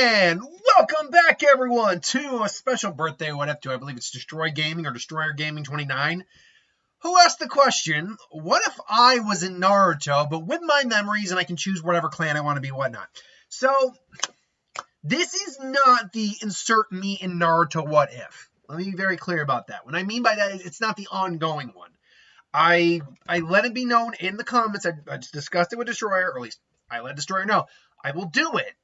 And welcome back, everyone, to a special birthday what if to, I believe it's Destroy Gaming or Destroyer Gaming 29, who asked the question, what if I was in Naruto, but with my memories and I can choose whatever clan I want to be, whatnot. So, this is not the insert me in Naruto what if. Let me be very clear about that. What I mean by that is it's not the ongoing one. I let it be known in the comments, I just discussed it with Destroyer, or at least I let Destroyer know, I will do it.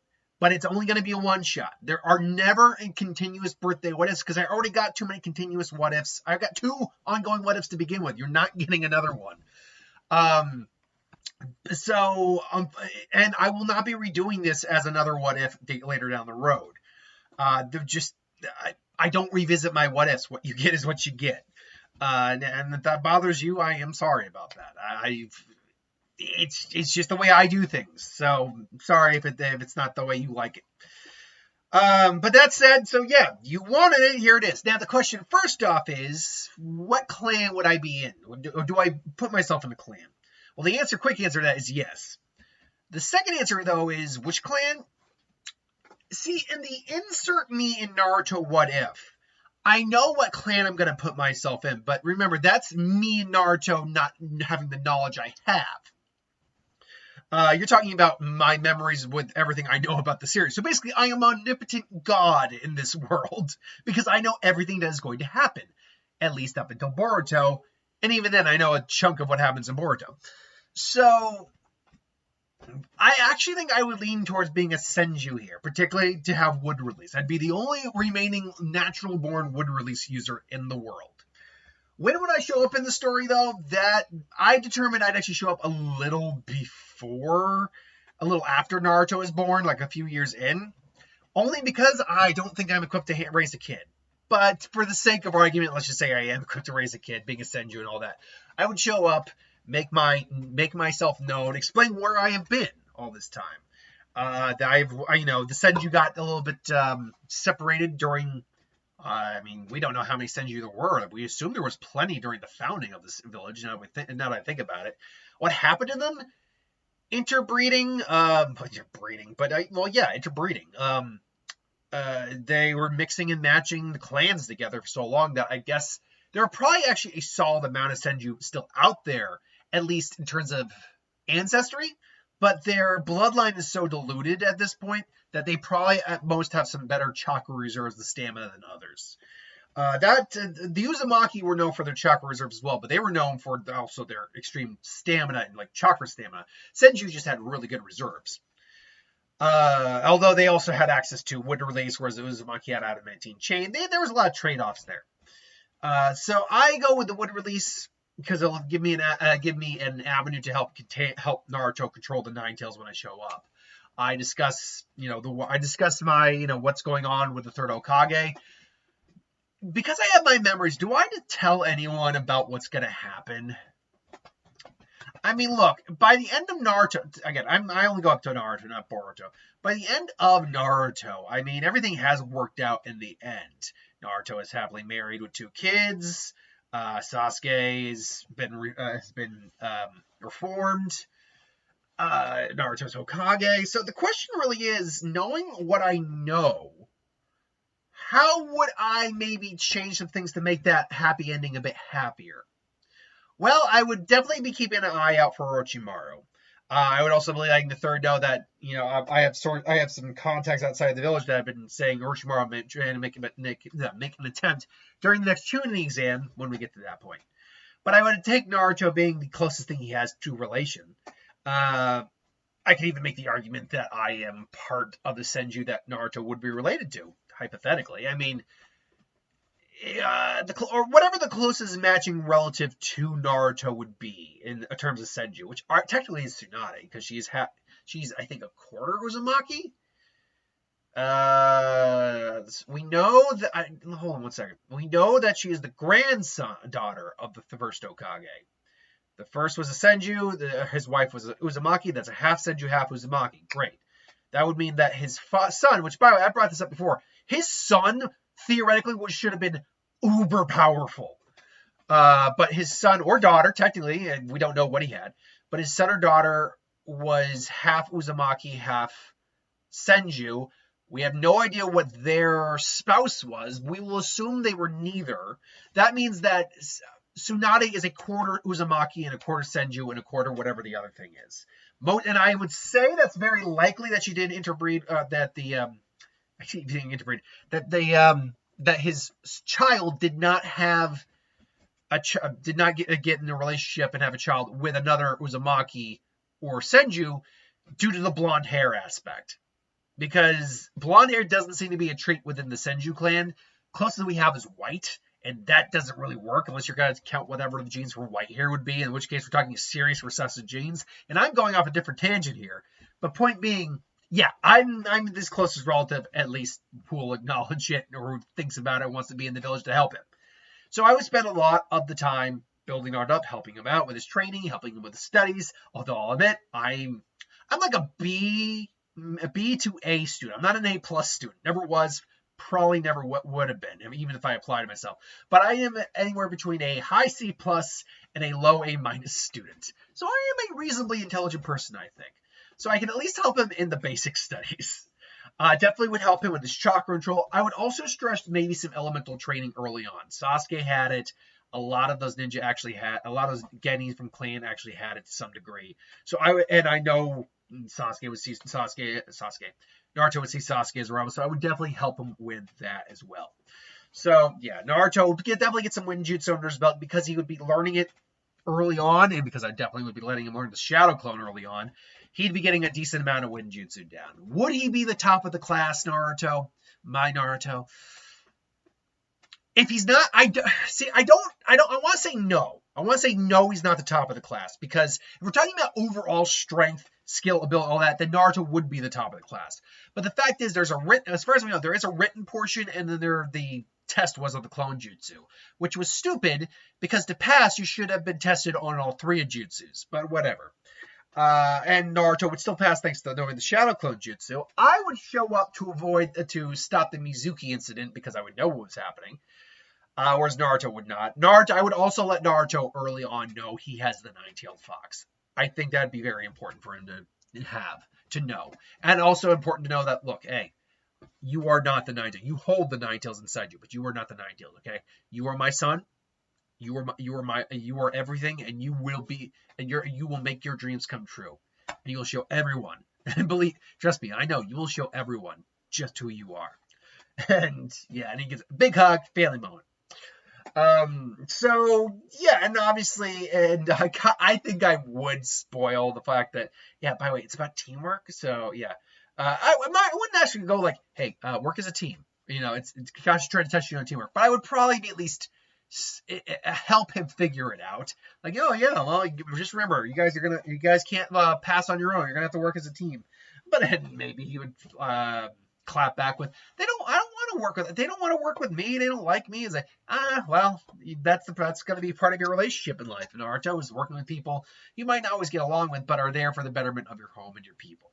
But it's only going to be a one-shot. There are never a continuous birthday what-ifs because I already got too many continuous what-ifs. I've got 2 ongoing what-ifs to begin with. You're not getting another one. And I will not be redoing this as another what-if later down the road. I don't revisit my what-ifs. What you get is what you get. And if that bothers you, I am sorry about that. It's just the way I do things. So sorry if it's not the way you like it. But that said, so yeah, you wanted it. Here it is. Now the question first off is, what clan would I be in? Or do I put myself in a clan? Well, the quick answer to that is yes. The second answer though is which clan? See, in the insert me in Naruto what if, I know what clan I'm going to put myself in, but remember, that's me in Naruto not having the knowledge I have. You're talking about my memories with everything I know about the series. So basically, I am omnipotent God in this world because I know everything that is going to happen, at least up until Boruto. And even then, I know a chunk of what happens in Boruto. So I actually think I would lean towards being a Senju here, particularly to have wood release. I'd be the only remaining natural-born wood release user in the world. When would I show up in the story, though? That I determined I'd actually show up a little after Naruto is born, like a few years in. Only because I don't think I'm equipped to raise a kid. But for the sake of argument, let's just say I am equipped to raise a kid, being a Senju and all that. I would show up, make myself known, explain where I have been all this time. The Senju got a little bit separated during. We don't know how many Senju there were. We assume there was plenty during the founding of this village. Now that I think about it, what happened to them? Interbreeding. They were mixing and matching the clans together for so long that I guess there are probably actually a solid amount of Senju still out there, at least in terms of ancestry. But their bloodline is so diluted at this point that they probably at most have some better chakra reserves and stamina than others. The Uzumaki were known for their chakra reserves as well, but they were known for also their extreme stamina and like chakra stamina. Senju just had really good reserves. Although they also had access to wood release, whereas the Uzumaki had adamantine chain. There was a lot of trade-offs there. So I go with the wood release because it'll give me an avenue to help Naruto control the Nine Tails when I show up. I discuss my what's going on with the third Hokage. Because I have my memories, do I need to tell anyone about what's going to happen? I mean, look, by the end of Naruto, again, I only go up to Naruto, not Boruto. By the end of Naruto, I mean, everything has worked out in the end. Naruto is happily married with 2 kids. Sasuke has been reformed. Naruto's Hokage. So the question really is, knowing what I know, how would I maybe change some things to make that happy ending a bit happier? Well, I would definitely be keeping an eye out for Orochimaru. I would also be letting the third know that I have some contacts outside the village that have been saying Orochimaru may try to make an attempt during the next Chunin exam when we get to that point. But I would take Naruto being the closest thing he has to relation. I could even make the argument that I am part of the Senju that Naruto would be related to, hypothetically. I mean, or whatever the closest matching relative to Naruto would be in terms of Senju, which technically is Tsunade, because she's I think a quarter Uzumaki. We know that. Hold on one second. We know that she is the daughter of the first Hokage. The first was a Senju. His wife was a Uzumaki. That's a half Senju, half Uzumaki. Great. That would mean that his son, which by the way, I brought this up before, his son theoretically should have been uber powerful. But his son or daughter, technically, and we don't know what he had, but his son or daughter was half Uzumaki, half Senju. We have no idea what their spouse was. We will assume they were neither. That means that Tsunade is a quarter Uzumaki and a quarter Senju and a quarter whatever the other thing is. And I would say that's very likely that she didn't interbreed. Actually didn't interbreed. That his child did not have did not get in a relationship and have a child with another Uzumaki or Senju due to the blonde hair aspect. Because blonde hair doesn't seem to be a trait within the Senju clan. Closest we have is white, and that doesn't really work unless you're going to count whatever the genes for white hair would be, in which case we're talking serious recessive genes. And I'm going off a different tangent here. But point being, yeah, I'm this closest relative, at least, who will acknowledge it or who thinks about it, wants to be in the village to help him. So I would spend a lot of the time building Art up, helping him out with his training, helping him with his studies. Although I'll admit, I'm like a B to A student. I'm not an A plus student. Never was. Probably never would have been, even if I applied myself. But I am anywhere between a high C plus and a low A minus student. So I am a reasonably intelligent person, I think. So I can at least help him in the basic studies. Definitely would help him with his chakra control. I would also stress maybe some elemental training early on. Sasuke had it. A lot of those ninja actually had. A lot of those genin from clan actually had it to some degree. So I know Naruto would see Sasuke as well, so I would definitely help him with that as well. So yeah, Naruto would definitely get some Winjutsu under his belt because he would be learning it early on, and because I definitely would be letting him learn the Shadow Clone early on, he'd be getting a decent amount of Winjutsu down. Would he be the top of the class, Naruto? My Naruto? If he's not, I want to say no. I want to say no, he's not the top of the class, because if we're talking about overall strength, skill, ability, all that, then Naruto would be the top of the class. But the fact is, there's a written, as far as we know, there is a written portion, and then the test was of the clone jutsu, which was stupid, because to pass, you should have been tested on all three of jutsus, but whatever. And Naruto would still pass thanks to knowing the Shadow Clone Jutsu. I would show up to stop the Mizuki incident, because I would know what was happening. Whereas Naruto would not. I would also let Naruto early on know he has the nine-tailed fox. I think that'd be very important for him to know. And also important to know that, look, hey, you are not the nine-tailed. You hold the nine-tails inside you, but you are not the nine-tailed, okay? You are my son. You are everything, and you will make your dreams come true. And you will show everyone. And trust me, I know, you will show everyone just who you are. And yeah, and he gets a big hug, family moment. So yeah, and obviously, and I think I would spoil the fact that, yeah, by the way, it's about teamwork. So yeah, I wouldn't actually go like, hey, work as a team. You know, it's Kakashi trying to test you on teamwork, but I would probably be at least help him figure it out. Like, oh yeah, well, just remember, you guys can't pass on your own. You're gonna have to work as a team. But then maybe he would clap back with, they don't want to work with me. They don't like me. It's like, well, that's going to be part of your relationship in life. And Naruto is working with people you might not always get along with, but are there for the betterment of your home and your people.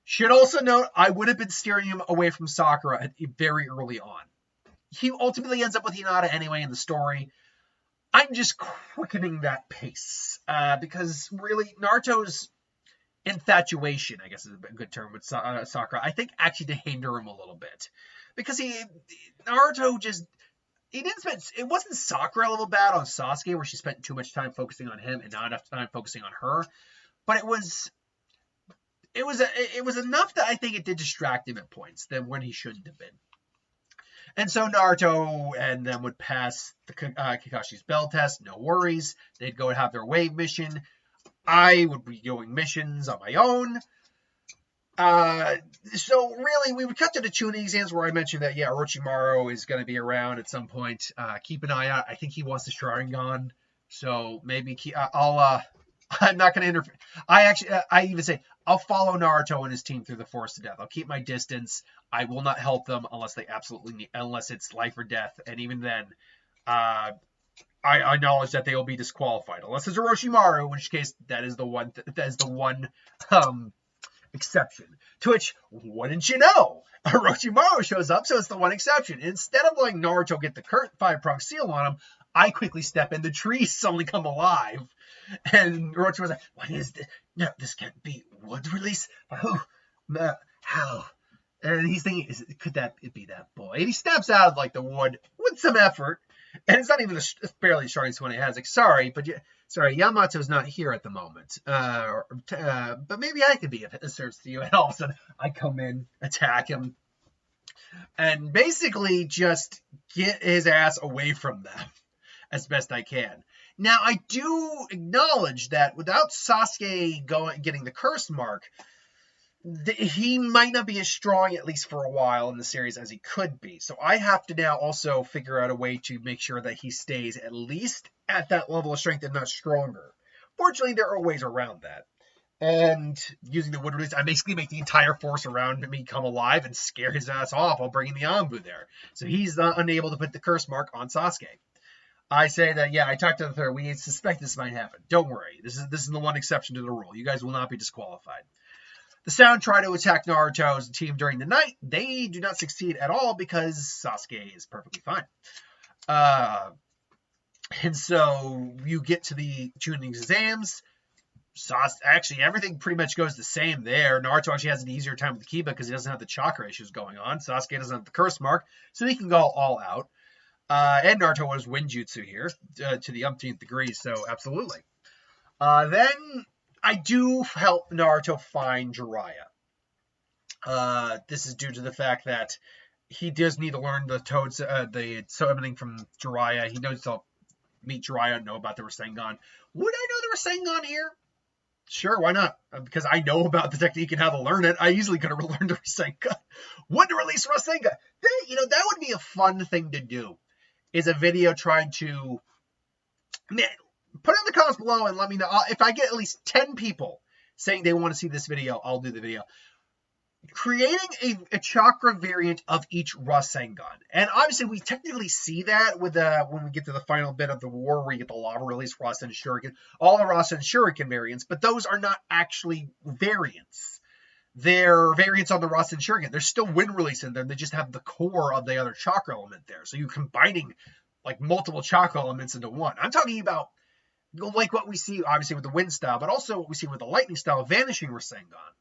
Should also note, I would have been steering him away from Sakura very early on. He ultimately ends up with Hinata anyway in the story. I'm just quickening that pace because really Naruto's infatuation, I guess is a good term with Sakura, I think actually to hinder him a little bit. Because Naruto just, it wasn't Sakura level bad on Sasuke where she spent too much time focusing on him and not enough time focusing on her. But it was enough that I think it did distract him at points than when he shouldn't have been. And so Naruto and them would pass the Kakashi's bell test, no worries. They'd go and have their wave mission. I would be doing missions on my own. So really, we would cut to the Chunin exams where I mentioned that, yeah, Orochimaru is going to be around at some point. Keep an eye out. I think he wants the Sharingan. So maybe I'm not going to interfere. I even say, I'll follow Naruto and his team through the forest to death. I'll keep my distance. I will not help them unless they absolutely need, unless it's life or death. And even then, I acknowledge that they will be disqualified unless it's Orochimaru, in which case that is the one exception. To which, wouldn't you know, Orochimaru shows up, so it's the one exception. Instead of letting Naruto get the current 5-prong seal on him, I quickly step in. The trees suddenly come alive, and Orochimaru's like, "What is this? No, this can't be. Wood release? How? And he's thinking, could that be that boy? And he steps out of like the wood with some effort. And it's not even a barely strongest one he has. Like, sorry, Yamato's not here at the moment. But maybe I could be if it serves to you. And all of a sudden, I come in, attack him, and basically just get his ass away from them as best I can. Now, I do acknowledge that without Sasuke getting the curse mark, he might not be as strong, at least for a while in the series, as he could be. So I have to now also figure out a way to make sure that he stays at least at that level of strength and not stronger. Fortunately, there are ways around that. And using the wood release, I basically make the entire force around me come alive and scare his ass off while bringing the Anbu there. So he's unable to put the curse mark on Sasuke. I say that, yeah, I talked to the third. We suspect this might happen. Don't worry. This is the one exception to the rule. You guys will not be disqualified. The Sound try to attack Naruto's team during the night. They do not succeed at all because Sasuke is perfectly fine. And so you get to the Chunin exams. Actually, everything pretty much goes the same there. Naruto actually has an easier time with the Kiba because he doesn't have the chakra issues going on. Sasuke doesn't have the curse mark, so he can go all out. And Naruto was Winjutsu here to the umpteenth degree, so absolutely. Then I do help Naruto find Jiraiya. This is due to the fact that he does need to learn the summoning from Jiraiya. He knows to meet Jiraiya and know about the Rasengan. Would I know the Rasengan here? Sure, why not? Because I know about the technique and how to learn it. I easily could have learned the Rasengan. When to release Rasengan? That would be a fun thing to do. Is a video trying to... Man, put it in the comments below and let me know. If I get at least 10 people saying they want to see this video, I'll do the video. Creating a chakra variant of each Rasengan. And obviously, we technically see that with when we get to the final bit of the war, where you get the lava release, Rasen Shuriken, all the Rasen Shuriken variants, but those are not actually variants. They're variants on the Rasen Shuriken. There's still wind release in there. They just have the core of the other chakra element there. So you're combining like multiple chakra elements into one. I'm talking about like what we see, obviously, with the wind style, but also what we see with the lightning style, vanishing Rasengan.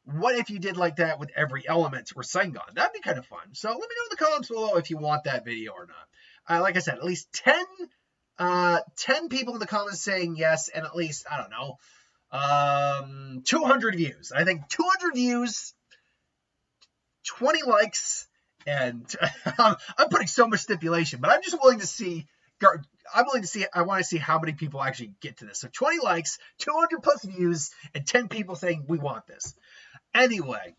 What if you did like that with every element Rasengan? That'd be kind of fun. So let me know in the comments below if you want that video or not. Like I said, at least 10 people in the comments saying yes, and at least, I don't know, 200 views. I think 200 views, 20 likes, and I'm putting so much stipulation, but I'm just willing to see. I want to see how many people actually get to this. So 20 likes, 200 plus views, and 10 people saying we want this. Anyway,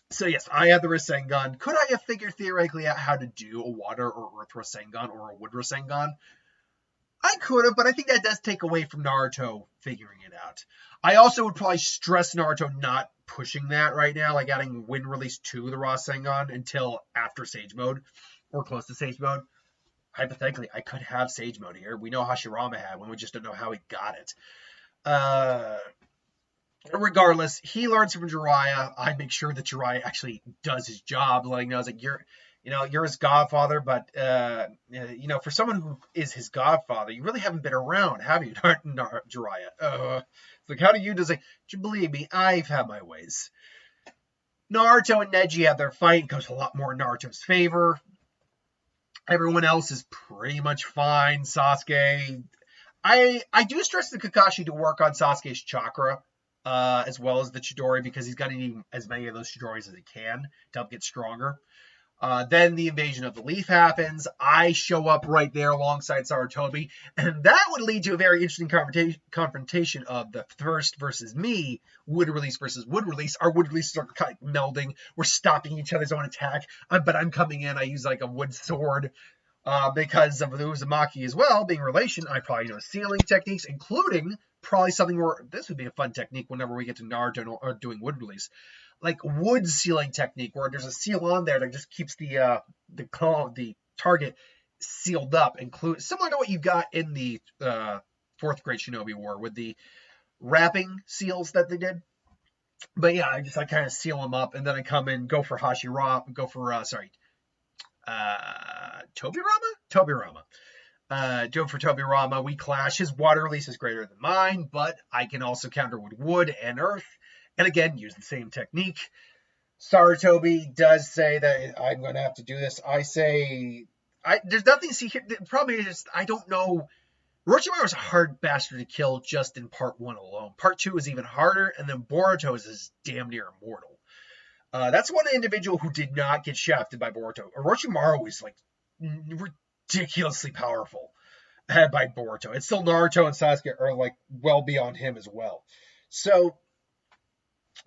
so yes, I have the Rasengan. Could I have figured theoretically out how to do a water or earth Rasengan or a wood Rasengan? I could have, but I think that does take away from Naruto figuring it out. I also would probably stress Naruto not pushing that right now, like adding wind release to the Rasengan until after Sage Mode or close to Sage Mode. Hypothetically, I could have Sage Mode here. We know Hashirama had one. We just don't know how he got it. Regardless, he learns from Jiraiya. I make sure that Jiraiya actually does his job, letting him know like you're his godfather, but for someone who is his godfather, you really haven't been around, have you, Jiraiya? It's like, how do you just believe me? I've had my ways. Naruto and Neji have their fight. It goes a lot more in Naruto's favor. Everyone else is pretty much fine. Sasuke, I do stress the Kakashi to work on Sasuke's chakra. As well as the Chidori, because he's got to need as many of those Chidoris as he can to help get stronger. Then the invasion of the leaf happens. I show up right there alongside Sarutobi, and that would lead to a very interesting confrontation of the first versus me, wood release versus wood release. Our wood releases are kind of melding. We're stopping each other's own attack, but I'm coming in. I use like a wood sword. Because of the Uzumaki as well, being relation, I probably know sealing techniques, including probably something where this would be a fun technique whenever we get to Naruto or doing wood release, like wood sealing technique, where there's a seal on there that just keeps the target sealed up, similar to what you got in the fourth grade Shinobi War with the wrapping seals that they did. But yeah, I kind of seal them up, and then I come in, go for Hashirama, Tobirama. Do it for Tobirama. We clash. His water release is greater than mine, but I can also counter with wood and earth. And again, use the same technique. Sarutobi does say that I'm going to have to do this. I say, there's nothing to see here. The problem is just, I don't know. Orochimaru is a hard bastard to kill just in part 1 alone. Part 2 is even harder, and then Boruto is damn near immortal. That's one individual who did not get shafted by Boruto. Orochimaru is like ridiculously powerful by Boruto. It's still Naruto and Sasuke are like well beyond him as well. So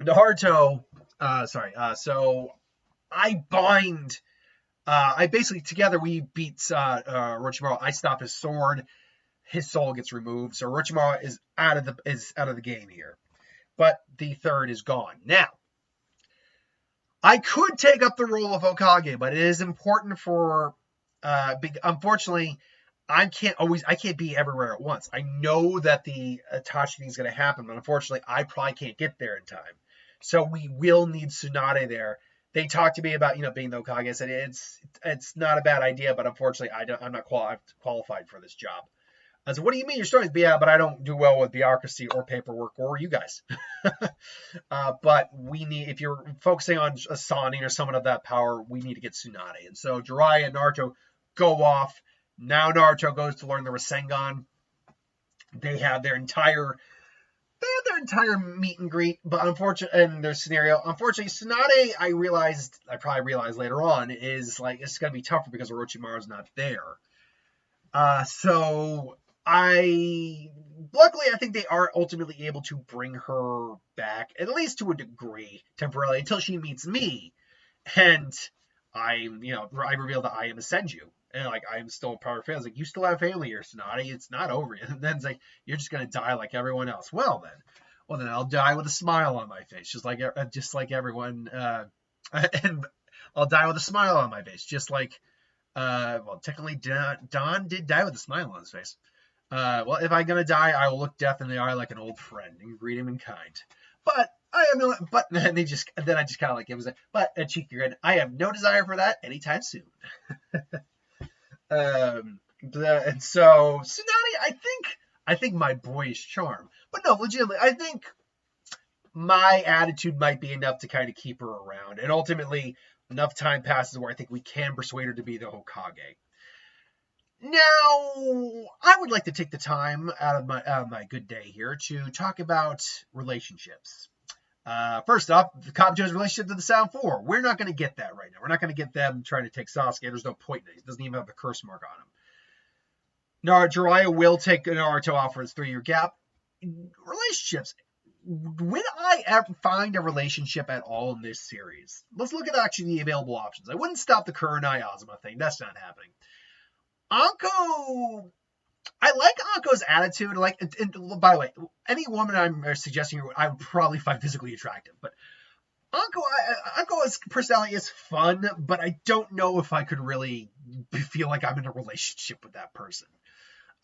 Naruto, so I bind. I basically together we beat Orochimaru. I stop his sword. His soul gets removed. So Orochimaru is out of the game here. But the third is gone. Now, I could take up the role of Hokage, but it is important for unfortunately, I can't be everywhere at once. I know that the Itachi thing is going to happen, but unfortunately, I probably can't get there in time. So we will need Tsunade there. They talked to me about being the Hokage. I said it's not a bad idea, but unfortunately, I'm not qualified for this job. I said, what do you mean you're starting? Yeah, but I don't do well with bureaucracy or paperwork or you guys. But we need, if you're focusing on a Sannin or someone of that power, we need to get Tsunade. And so Jiraiya and Naruto go off. Now Naruto goes to learn the Rasengan. They have their entire meet and greet, but unfortunately, in their scenario, unfortunately, Tsunade, I probably realized later on, is like, it's going to be tougher because Orochimaru's not there. So luckily, I think they are ultimately able to bring her back, at least to a degree, temporarily, until she meets me. And I reveal that I am a Senju. And like, I'm still a power fan. It's like, you still have family here, Tsunade. It's not over yet. And then it's like, you're just going to die like everyone else. Well, then I'll die with a smile on my face, just like everyone. And I'll die with a smile on my face, just like, technically, Don did die with a smile on his face. Well, if I'm gonna die, I will look death in the eye like an old friend and greet him in kind. But then I just kind of like, it was a cheeky grin. I have no desire for that anytime soon. And so Tsunade, I think my boyish charm, but no, legitimately, I think my attitude might be enough to kind of keep her around, and ultimately enough time passes where I think we can persuade her to be the Hokage. Now, I would like to take the time out of my good day here to talk about relationships. First off, the Kabuto's relationship to the Sound Four. We're not going to get that right now. We're not going to get them trying to take Sasuke. There's no point in it. He doesn't even have the curse mark on him. Jiraiya will take Naruto off for his 3-year gap. Relationships. When I ever find a relationship at all in this series, let's look at actually the available options. I wouldn't stop the Kurenai Azuma thing. That's not happening. Anko, I like Anko's attitude. And by the way, any woman I'm suggesting I would probably find physically attractive. But Anko's personality is fun, but I don't know if I could really feel like I'm in a relationship with that person.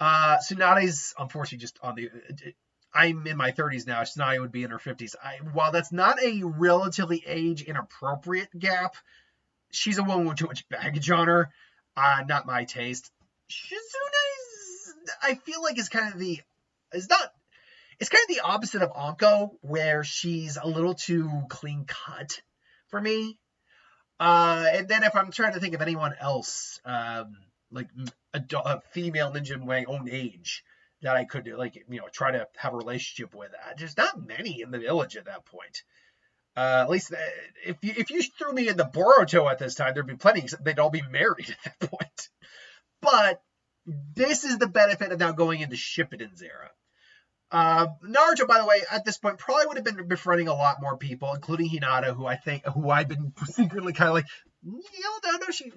Tsunade's unfortunately just on the. I'm in my 30s now. Tsunade would be in her 50s. While that's not a relatively age inappropriate gap, she's a woman with too much baggage on her. Not my taste. Shizune's, I feel like, is kind of the opposite of Anko, where she's a little too clean cut for me. And then if I'm trying to think of anyone else, like a female ninja my own age, that I could try to have a relationship with. There's not many in the village at that point. At least if you threw me in the Boruto at this time, there'd be plenty. They'd all be married at that point. But this is the benefit of now going into Shippuden's era. Naruto, by the way, at this point probably would have been befriending a lot more people, including Hinata, who I've been secretly kind of like,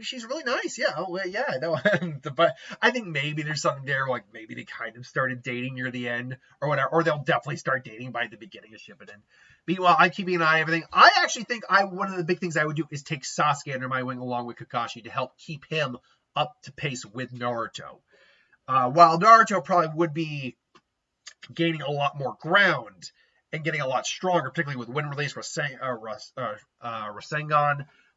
she's really nice. Yeah, no. But I think maybe there's something there, like maybe they kind of started dating near the end or whatever, or they'll definitely start dating by the beginning of Shippuden. Meanwhile, I'm keeping an eye on everything. I actually think one of the big things I would do is take Sasuke under my wing along with Kakashi to help keep him up to pace with Naruto. While Naruto probably would be gaining a lot more ground and getting a lot stronger, particularly with Wind Release, Rasengan,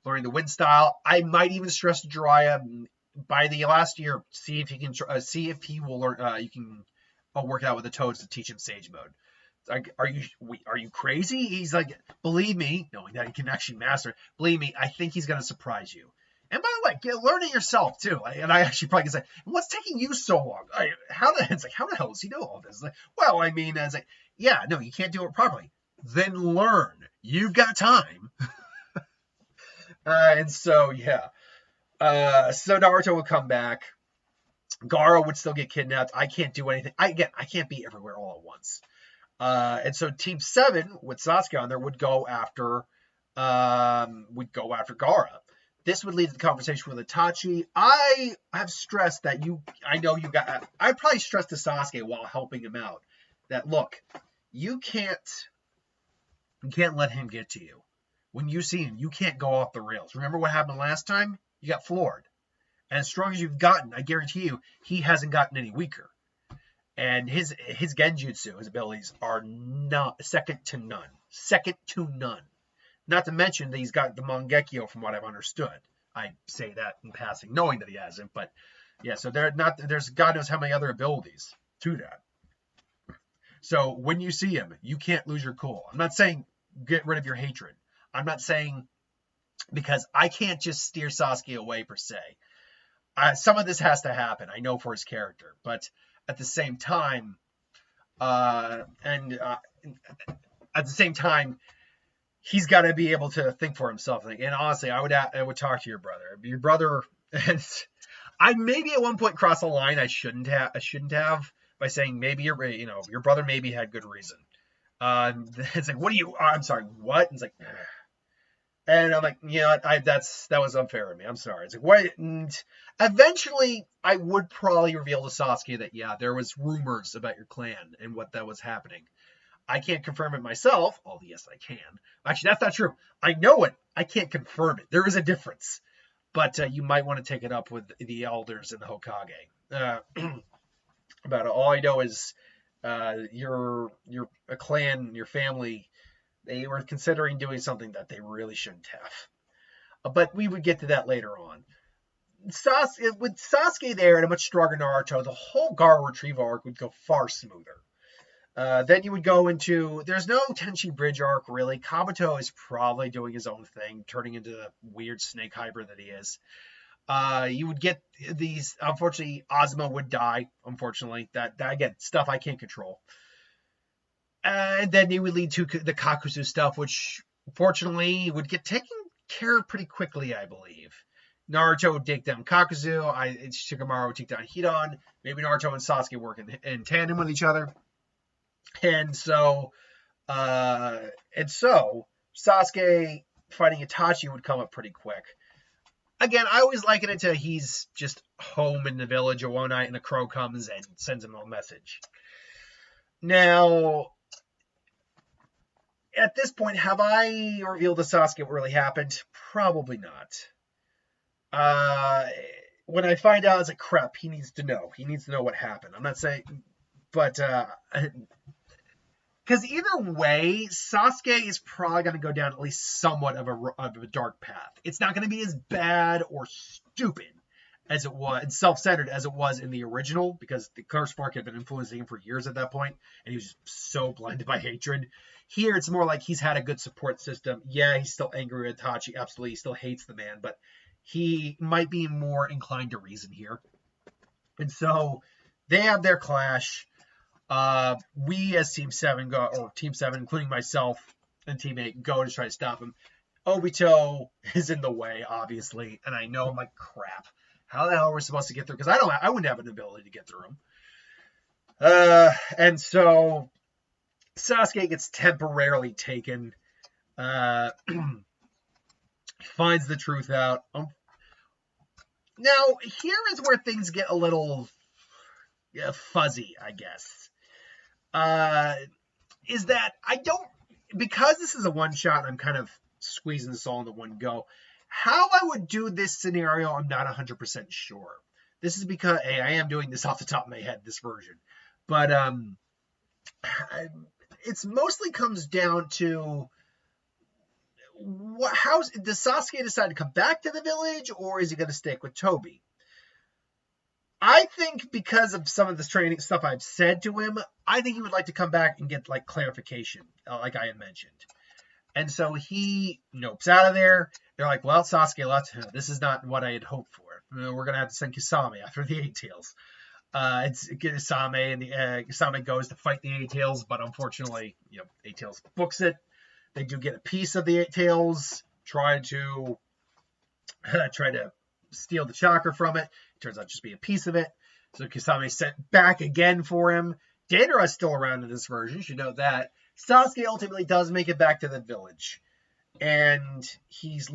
learning the Wind Style. I might even stress to Jiraiya by the last year, see if he will learn. You can work out with the Toads to teach him Sage Mode. Like, are you crazy? He's like, believe me, knowing that he can actually master it, believe me, I think he's going to surprise you. And by the way, learn it yourself too. And I actually probably can say, what's taking you so long? How the hell does he know all this? Like, well, I mean, it's like, yeah, no, you can't do it properly. Then learn. You've got time. And so, yeah. So Naruto would come back. Gaara would still get kidnapped. I can't do anything. I can't be everywhere all at once. And so Team 7 with Sasuke on there would go after Gaara. This would lead to the conversation with Itachi. I have stressed that I probably stressed to Sasuke while helping him out that look, you can't let him get to you. When you see him, you can't go off the rails. Remember what happened last time? You got floored. And as strong as you've gotten, I guarantee you, he hasn't gotten any weaker. And his genjutsu, his abilities, are not second to none. Second to none. Not to mention that he's got the Mangekyo from what I've understood. I say that in passing, knowing that he hasn't. But yeah, so there's God knows how many other abilities to that. So when you see him, you can't lose your cool. I'm not saying get rid of your hatred. I'm not saying because I can't just steer Sasuke away per se. Some of this has to happen, I know, for his character, but at the same time, he's got to be able to think for himself. And honestly, I would talk to your brother. Your brother, I maybe at one point crossed a line I shouldn't have by saying maybe your brother maybe had good reason. It's like, I'm sorry, what? And it's like. And I'm like, that was unfair of me. I'm sorry. It's like, what? And eventually, I would probably reveal to Sasuke that, yeah, there was rumors about your clan and what that was happening. I can't confirm it myself. Oh, yes, I can. Actually, that's not true. I know it. I can't confirm it. There is a difference. But you might want to take it up with the elders and the Hokage. About it. All I know is your clan, your family, they were considering doing something that they really shouldn't have. But we would get to that later on. With Sasuke there and a much stronger Naruto, the whole Gaara retrieval arc would go far smoother. Then you would go into, there's no Tenchi Bridge arc really. Kabuto is probably doing his own thing, turning into the weird snake hybrid that he is. You would get these, unfortunately, Ozma would die, unfortunately. That again, stuff I can't control. And then it would lead to the Kakuzu stuff, which fortunately would get taken care of pretty quickly, I believe. Naruto would take down Kakuzu. Shikamaru would take down Hidan. Maybe Naruto and Sasuke work in tandem with each other. And so Sasuke fighting Itachi would come up pretty quick. Again, I always liken it to he's just home in the village one night and a crow comes and sends him a message. Now, at this point, have I revealed to Sasuke what really happened? Probably not. When I find out, it's like, crap, he needs to know. He needs to know what happened. I'm not saying, but, because either way, Sasuke is probably going to go down at least somewhat of a dark path. It's not going to be as bad or stupid as it was, and self-centered as it was in the original, because the curse mark had been influencing him for years at that point, and he was just so blinded by hatred. Here, it's more like he's had a good support system. Yeah, he's still angry with Itachi. Absolutely, he still hates the man, but he might be more inclined to reason here. And so they have their clash. We as Team 7 Team 7, including myself and Team 8, go to try to stop him. Obito is in the way, obviously, and I know I'm like, crap. How the hell are we supposed to get through? Because I wouldn't have an ability to get through him. And so Sasuke gets temporarily taken. Finds the truth out. Now, here is where things get a little fuzzy, I guess. Is that because this is a one-shot, I'm kind of squeezing this all into one go. How I would do this scenario, I'm not 100% sure. This is because, I am doing this off the top of my head, this version. But it's mostly comes down to does Sasuke decide to come back to the village, or is he going to stick with Toby? I think because of some of this training stuff I've said to him, I think he would like to come back and get like clarification, like I had mentioned. And so he nopes out of there. They're like, well, Sasuke, this is not what I had hoped for. We're going to have to send Kisame after the Eight Tails. It's Kisame, and Kisame goes to fight the Eight Tails, but unfortunately, Eight Tails books it. They do get a piece of the Eight Tails, try to steal the chakra from it. It turns out to just be a piece of it. So Kisame sent back again for him. Deidara's still around in this version, you should know that. Sasuke ultimately does make it back to the village. And he's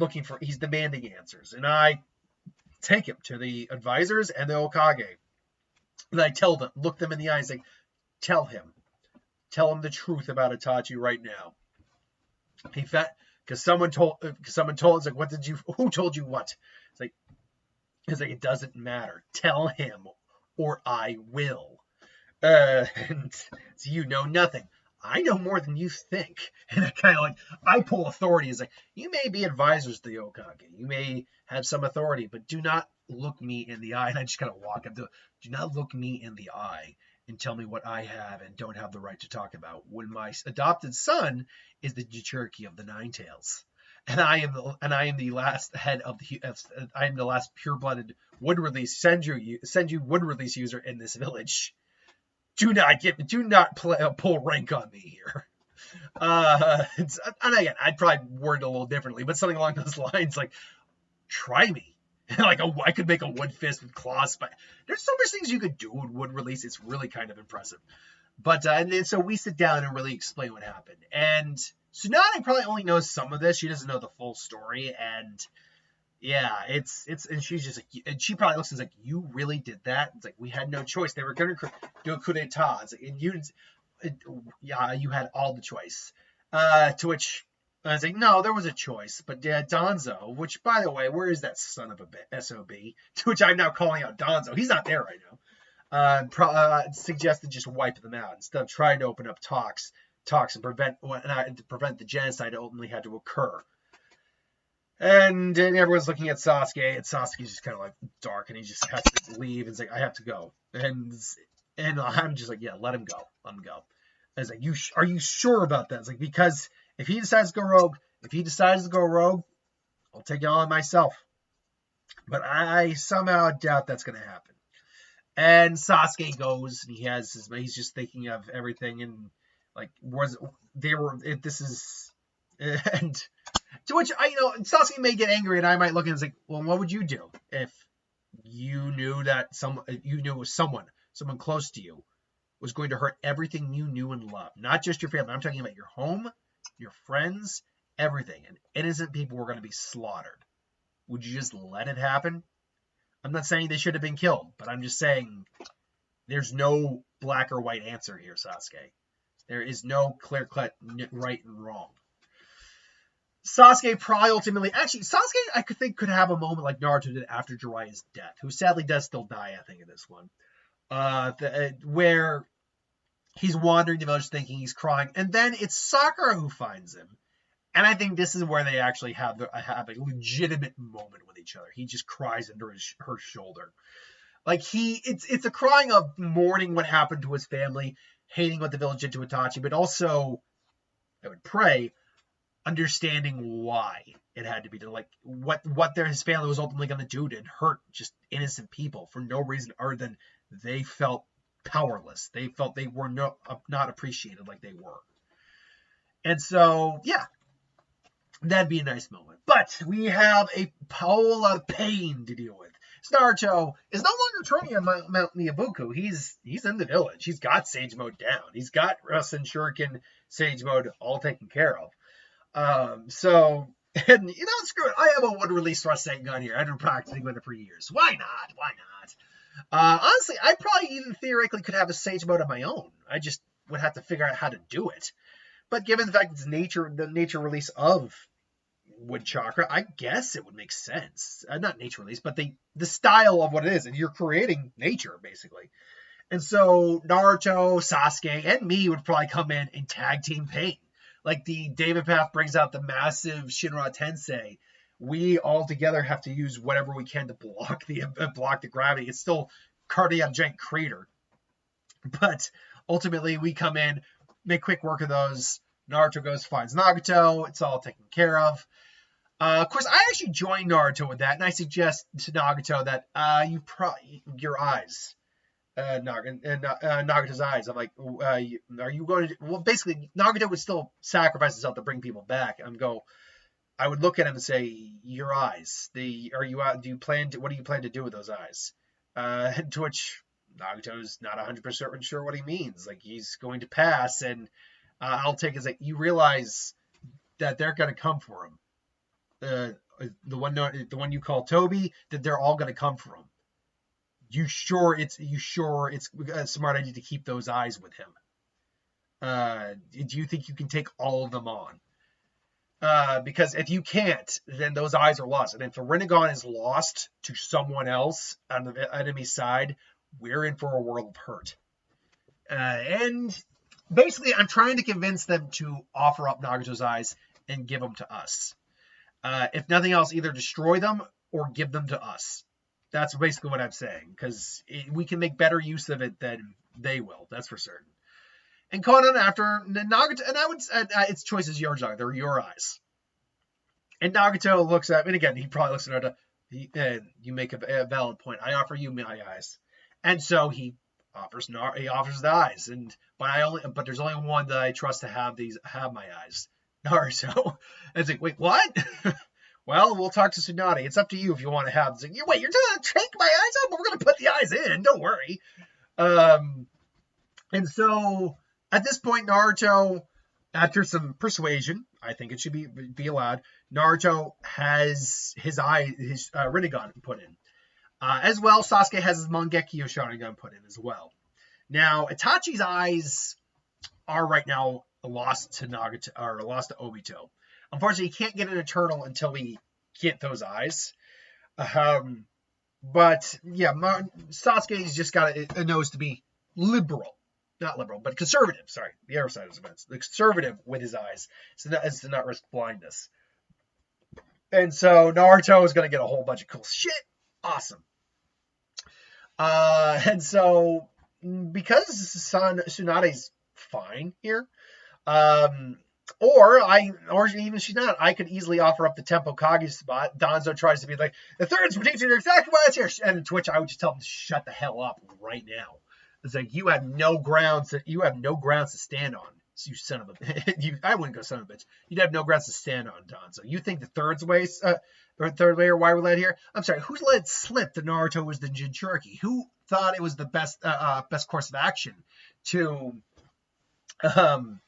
demanding answers. And I take him to the advisors and the Hokage. And I look them in the eyes, like, tell him the truth about Itachi right now. Because someone told us, like, who told you what? It's like, it doesn't matter. Tell him, or I will. And so you know nothing. I know more than you think. And I pull authority. It's like, you may be advisors to the Hokage. You may have some authority, but do not look me in the eye. And I just kind of walk up to it. Do not look me in the eye and tell me what I have and don't have the right to talk about, when my adopted son is the Jinchuriki of the Nine Tails. And I am the last I am the last pure-blooded wood release Senju wood release user in this village. Do not pull rank on me here. And again, I'd probably word it a little differently, but something along those lines, like, try me. Like, I could make a wood fist with claws, but there's so much things you could do with wood release. It's really kind of impressive. But and then so we sit down and really explain what happened. And Tsunade probably only knows some of this. She doesn't know the full story. And yeah, it's and she's just like, and she probably looks and is like, you really did that? It's like, we had no choice. They were going to do a coup d'etat. It's like, and you had all the choice. To which I was like, no, there was a choice. But Danzo, which, by the way, where is that son of a SOB? To which I'm now calling out Danzo. He's not there right now. Suggested just wipe them out instead of trying to open up talks and prevent the genocide that ultimately had to occur. And everyone's looking at Sasuke, and Sasuke's just kind of like dark, and he just has to leave, and it's like, I have to go. And I'm just like, yeah, let him go. I was like, are you sure about that? It's like, because if he decides to go rogue, I'll take it on myself. But I somehow doubt that's going to happen. And Sasuke goes, and he's just thinking of everything, and like, and to which Sasuke may get angry, and I might look at him and say, well, what would you do if you knew that someone close to you was going to hurt everything you knew and loved, not just your family. I'm talking about your home, your friends, everything, and innocent people were going to be slaughtered. Would you just let it happen? I'm not saying they should have been killed, but I'm just saying there's no black or white answer here, Sasuke. There is no clear-cut right and wrong. Sasuke I think could have a moment like Naruto did after Jiraiya's death, who sadly does still die, I think, in this one, where he's wandering the village thinking he's crying, and then it's Sakura who finds him. And I think this is where they actually have a legitimate moment with each other. He just cries into her shoulder. Like, it's a crying of mourning what happened to his family, hating what the village did to Itachi, but also, I would pray, understanding why it had to be done. Like, what his family was ultimately going to do to hurt just innocent people for no reason other than they felt powerless. They felt they were not appreciated like they were. And so, yeah, that'd be a nice moment. But we have a whole lot of pain to deal with. Naruto is no longer training on Mount Miyabuku. He's in the village. He's got Sage Mode down. He's got Rasen Shuriken Sage Mode all taken care of. So, and screw it. I have a wood release Rasengan here. I've been practicing with it for years. Why not? Honestly, I probably even theoretically could have a Sage Mode of my own. I just would have to figure out how to do it. But given the fact it's the nature release of wood chakra, I guess it would make sense. Not nature release, but the style of what it is, and you're creating nature basically. And so Naruto, Sasuke, and me would probably come in and tag team pain. Like the David Path brings out the massive Shinra Tensei. We all together have to use whatever we can to block the gravity. It's still carving out a giant crater. But ultimately, we come in, make quick work of those. Naruto goes, finds Nagato. It's all taken care of. Of course, I actually joined Naruto with that, and I suggest to Nagato that your eyes, Nagato's eyes. I'm like, are you going to? Well, basically, Nagato would still sacrifice himself to bring people back. I would look at him and say, your eyes. Are you out? What do you plan to do with those eyes? To which Nagato's not 100% sure what he means. Like, he's going to pass, and I'll take it as like, you realize that they're going to come for him. The one you call Toby, that they're all going to come for him. You sure it's a smart idea to keep those eyes with him? Do you think you can take all of them on? Because if you can't, then those eyes are lost. And if a Rinnegan is lost to someone else on the enemy side, we're in for a world of hurt. And basically, I'm trying to convince them to offer up Nagato's eyes and give them to us. If nothing else, either destroy them or give them to us. That's basically what I'm saying, because we can make better use of it than they will. That's for certain. And Conan after Nagato, and I would say its choice is yours. They're your eyes. And Nagato looks at, and again, he probably looks at Naruto. You make a valid point. I offer you my eyes, and so he offers the eyes. But there's only one that I trust to have my eyes. Naruto. And it's like, wait, what? Well, we'll talk to Tsunade. It's up to you if you want to have. It's like, wait, you're going to take my eyes out, but we're going to put the eyes in. Don't worry. And so at this point, Naruto, after some persuasion, I think it should be allowed, Naruto has his Rinnegan put in. As well, Sasuke has his Mangekyo Sharingan put in as well. Now, Itachi's eyes are right now lost to Nagato, or lost to Obito. Unfortunately, he can't get an Eternal until we get those eyes. But yeah, Sasuke's just got a nose to be not liberal, but conservative. Sorry, the other side of the fence. Conservative with his eyes, as to not risk blindness. And so Naruto is going to get a whole bunch of cool shit. Awesome. And so because Tsunade's fine here, or even she's not, I could easily offer up the Tempo Kage spot. Danzo tries to be like, the thirds were teaching you exactly why it's here. And to which I would just tell him to shut the hell up right now. It's like, you have no grounds to stand on. So you son of a bitch. I wouldn't go son of a bitch. You'd have no grounds to stand on, Danzo. You think the third way or why we're led here? I'm sorry, who's let it slip that Naruto was the Jinchuriki? Who thought it was the best course of action to have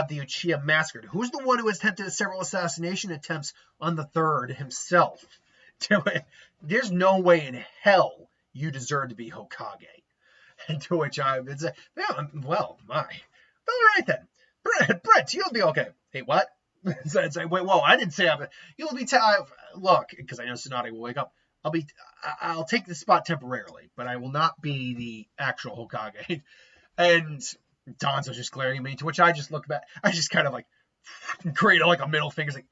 the Uchiha massacred? Who's the one who has attempted several assassination attempts on the third himself? There's no way in hell you deserve to be Hokage. And to which it's like, well, all right then. Brett, you'll be okay. Hey, what? So it's like, wait, whoa, I didn't say you'll be, look, because I know Tsunade will wake up. I'll take the spot temporarily, but I will not be the actual Hokage. And Danzo's just glaring at me, to which I just look back. I just kind of like create like a middle finger, like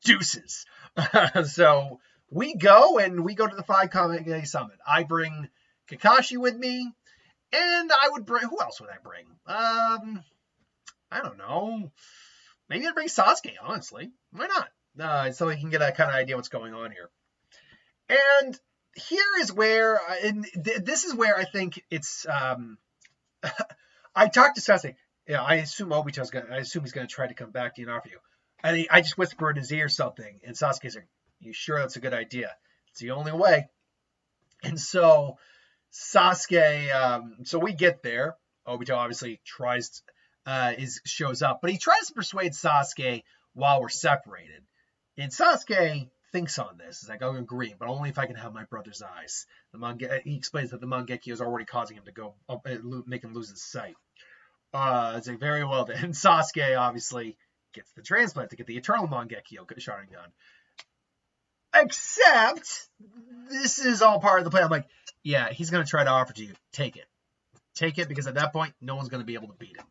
deuces. So we go to the 5 Kage Summit. I bring Kakashi with me, and I would bring, who else would I bring? I don't know. Maybe I'd bring Sasuke, honestly. Why not? So we can get a kind of idea what's going on here. And here is where, this is where I think it's, I talked to Sasuke. Yeah, I assume he's going to try to come back to you and offer you. And I just whisper in his ear something, and Sasuke's like, you sure that's a good idea? It's the only way. And so Sasuke, so we get there. Obito obviously shows up, but he tries to persuade Sasuke while we're separated. And Sasuke thinks on this. He's like, I'll agree, but only if I can have my brother's eyes. He explains that the Mangekyo is already causing him to go up, make him lose his sight. It's like, very well then. And Sasuke obviously gets the transplant to get the Eternal Mangekyo Sharingan. Except, this is all part of the plan. I'm like, yeah, he's going to try to offer to you. Take it. Take it, because at that point, no one's going to be able to beat him.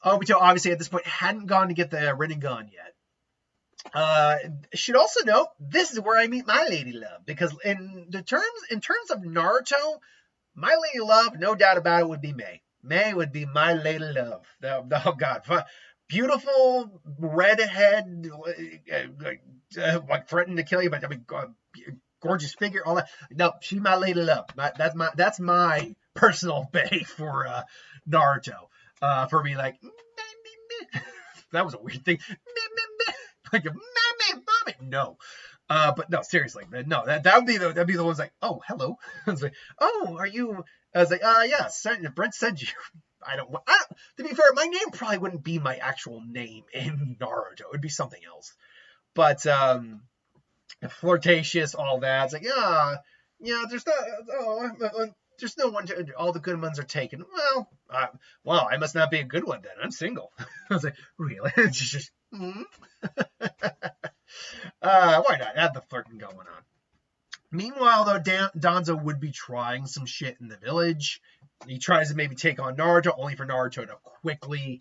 Obito, obviously, at this point, hadn't gone to get the Rinnegan yet. Uh, should also note this is where I meet my lady love, because in terms of Naruto, my lady love, no doubt about it, would be May. May would be my lady love. Oh God, beautiful redhead, like threatened to kill you, but I mean, gorgeous figure, all that. No, she's my lady love. That's my personal bay for Naruto. For me, like that was a weird thing. Like mommy, no. But no, seriously, no. That'd be the ones like, oh, hello. I was like, oh, are you? I was like, yeah. Brent said you. I don't. To be fair, my name probably wouldn't be my actual name in Naruto. It'd be something else. But flirtatious, all that. It's like, yeah. There's not. There's no one. All the good ones are taken. Well, I must not be a good one then. I'm single. I was like, really? Just, why not? Have the flirting going on. Meanwhile, though, Danzo would be trying some shit in the village. He tries to maybe take on Naruto, only for Naruto to quickly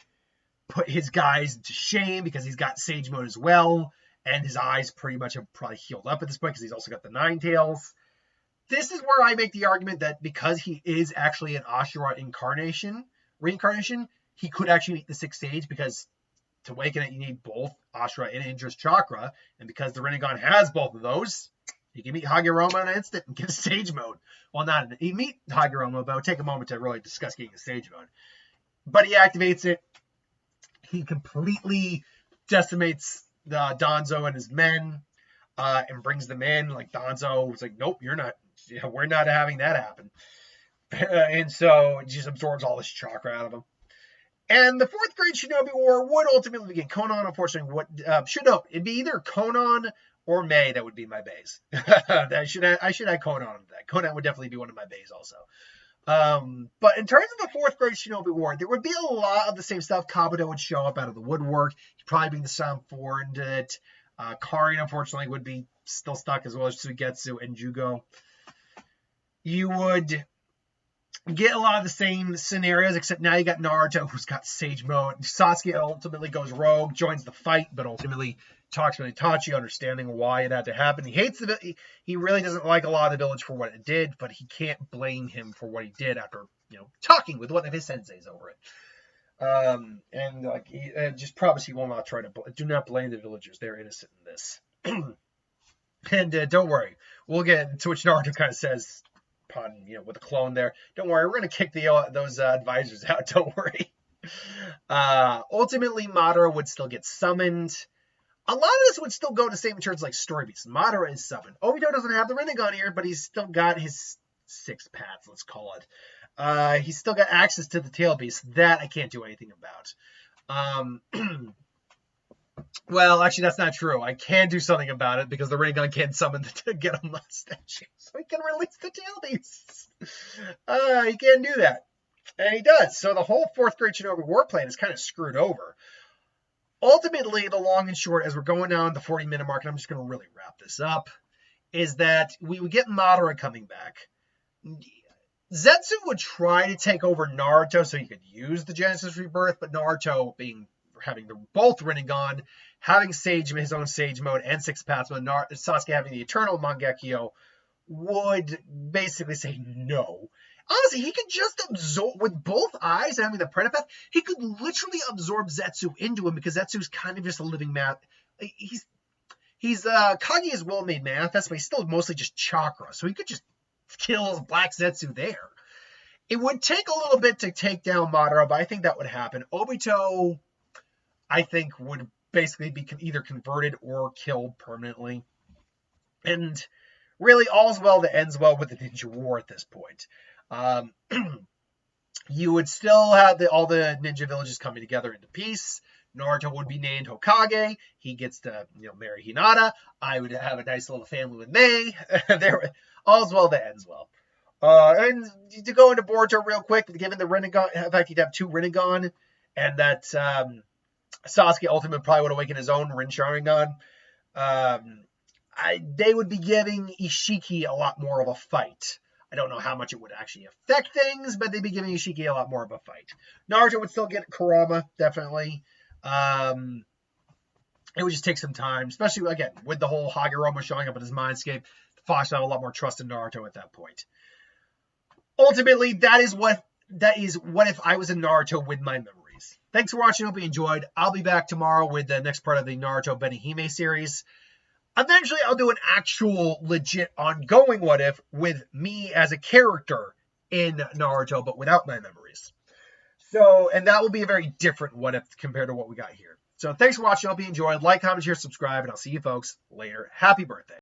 put his guys to shame because he's got Sage Mode as well, and his eyes pretty much have probably healed up at this point because he's also got the Nine Tails. This is where I make the argument that because he is actually an Ashura reincarnation, he could actually meet the Sixth Sage, because to awaken it, you need both Ashura and Indra's chakra, and because the Rinnegan has both of those, he can meet Hagoromo in an instant and get a Sage Mode. Well, he meet Hagoromo, but it would take a moment to really discuss getting a Sage Mode. But he activates it. He completely decimates Danzo and his men, and brings them in. Like, Danzo was like, nope, you're not. We're not having that happen. And so it just absorbs all this chakra out of him. And the fourth grade Shinobi War would ultimately begin. Konan, unfortunately, should know it'd be either Konan or May that would be my bays. I should add Konan to that. Konan would definitely be one of my bays also. But in terms of the fourth grade Shinobi War, there would be a lot of the same stuff. Kabuto would show up out of the woodwork. He'd probably bring the Sound 4 into it. Karin, unfortunately, would be still stuck, as well as Suigetsu and Jugo. You would get a lot of the same scenarios, except now you got Naruto, who's got Sage Mode. Sasuke ultimately goes rogue, joins the fight, but ultimately talks to Itachi, understanding why it had to happen. He hates he really doesn't like a lot of the village for what it did, but he can't blame him for what he did after, talking with one of his senseis over it. And like, he just promise he will not try to. Do not blame the villagers; they're innocent in this. And don't worry, we'll get to which Naruto kind of says, with a clone there. Don't worry, we're gonna kick those advisors out. Don't worry. Ultimately, Madara would still get summoned. A lot of this would still go to same terms like Story Beast. Madara is summoned. Obito doesn't have the Rinnegan here, but he's still got his 6 paths, let's call it. He's still got access to the Tail Beast. That I can't do anything about. Well, actually, that's not true. I can do something about it because the Rinnegan can't summon to get on the statue. So he can release the Tail Beasts. He can do that. And he does. So the whole 4th grade Shinobi War plan is kind of screwed over. Ultimately, the long and short, as we're going down the 40-minute mark, and I'm just going to really wrap this up, is that we would get Madara coming back. Zetsu would try to take over Naruto so he could use the Genesis Rebirth, but Naruto having both Rinnegan, having his own Sage Mode and 6 paths mode, Sasuke having the Eternal Mangekyo, would basically say no. Honestly, he could just absorb, with both eyes and having the Prana Path, he could literally absorb Zetsu into him, because Zetsu's kind of just a living He's Kage's well-made manifest, but he's still mostly just chakra, so he could just kill Black Zetsu there. It would take a little bit to take down Madara, but I think that would happen. Obito, I think, would basically be either converted or killed permanently. And really, all's well that ends well with the Ninja War at this point. You would still have all the ninja villages coming together into peace. Naruto would be named Hokage. He gets to marry Hinata. I would have a nice little family with Mei. All's well that ends well. And to go into Boruto real quick, given the Rinnegan, in fact, he'd have 2 Rinnegan, and that Sasuke ultimately probably would awaken his own Rin Sharingan. They would be giving Ishiki a lot more of a fight. I don't know how much it would actually affect things, but they'd be giving Ishiki a lot more of a fight. Naruto would still get Kurama, definitely. it would just take some time, especially, again, with the whole Hagoromo showing up in his mindscape. Fox would have a lot more trust in Naruto at that point. Ultimately, that is what if I was in Naruto with my memories. Thanks for watching. Hope you enjoyed. I'll be back tomorrow with the next part of the Naruto Benihime series. Eventually, I'll do an actual, legit, ongoing what if with me as a character in Naruto, but without my memories. So, and that will be a very different what if compared to what we got here. So, thanks for watching. Hope you enjoyed. Like, comment, share, subscribe, and I'll see you folks later. Happy birthday.